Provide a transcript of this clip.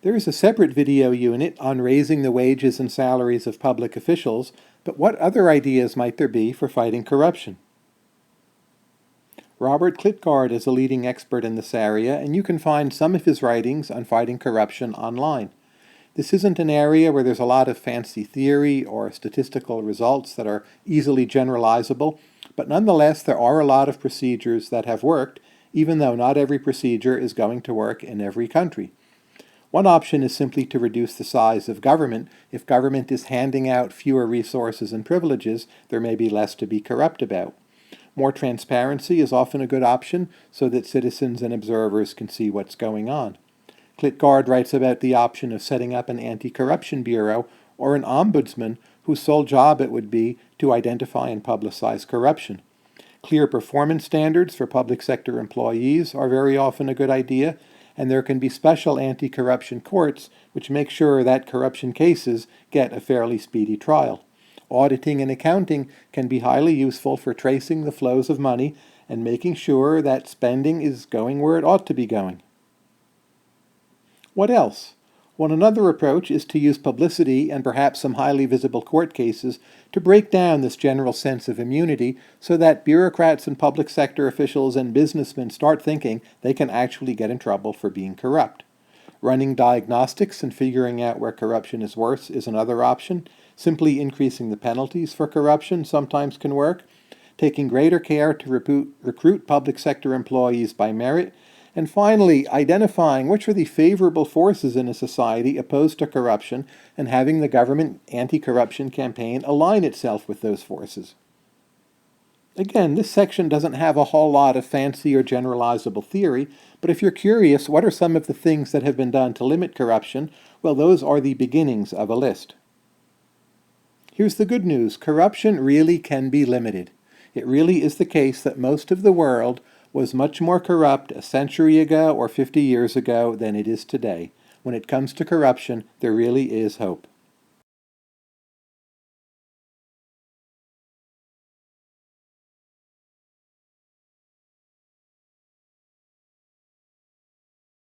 There is a separate video unit on raising the wages and salaries of public officials, but what other ideas might there be for fighting corruption? Robert Klitgaard is a leading expert in this area, and you can find some of his writings on fighting corruption online. This isn't an area where there's a lot of fancy theory or statistical results that are easily generalizable, but nonetheless there are a lot of procedures that have worked, even though not every procedure is going to work in every country. One option is simply to reduce the size of government. If government is handing out fewer resources and privileges, there may be less to be corrupt about. More transparency is often a good option so that citizens and observers can see what's going on. Klitgaard writes about the option of setting up an anti-corruption bureau or an ombudsman whose sole job it would be to identify and publicize corruption. Clear performance standards for public sector employees are very often a good idea, and there can be special anti-corruption courts which make sure that corruption cases get a fairly speedy trial. Auditing and accounting can be highly useful for tracing the flows of money and making sure that spending is going where it ought to be going. What else? Well, another approach is to use publicity and perhaps some highly visible court cases to break down this general sense of immunity so that bureaucrats and public sector officials and businessmen start thinking they can actually get in trouble for being corrupt. Running diagnostics and figuring out where corruption is worse is another option. Simply increasing the penalties for corruption sometimes can work. Taking greater care to recruit public sector employees by merit. And finally, identifying which are the favorable forces in a society opposed to corruption and having the government anti-corruption campaign align itself with those forces. Again, this section doesn't have a whole lot of fancy or generalizable theory, but if you're curious, what are some of the things that have been done to limit corruption? Well, those are the beginnings of a list. Here's the good news. Corruption really can be limited. It really is the case that most of the world was much more corrupt a century ago or 50 years ago than it is today. When it comes to corruption, there really is hope.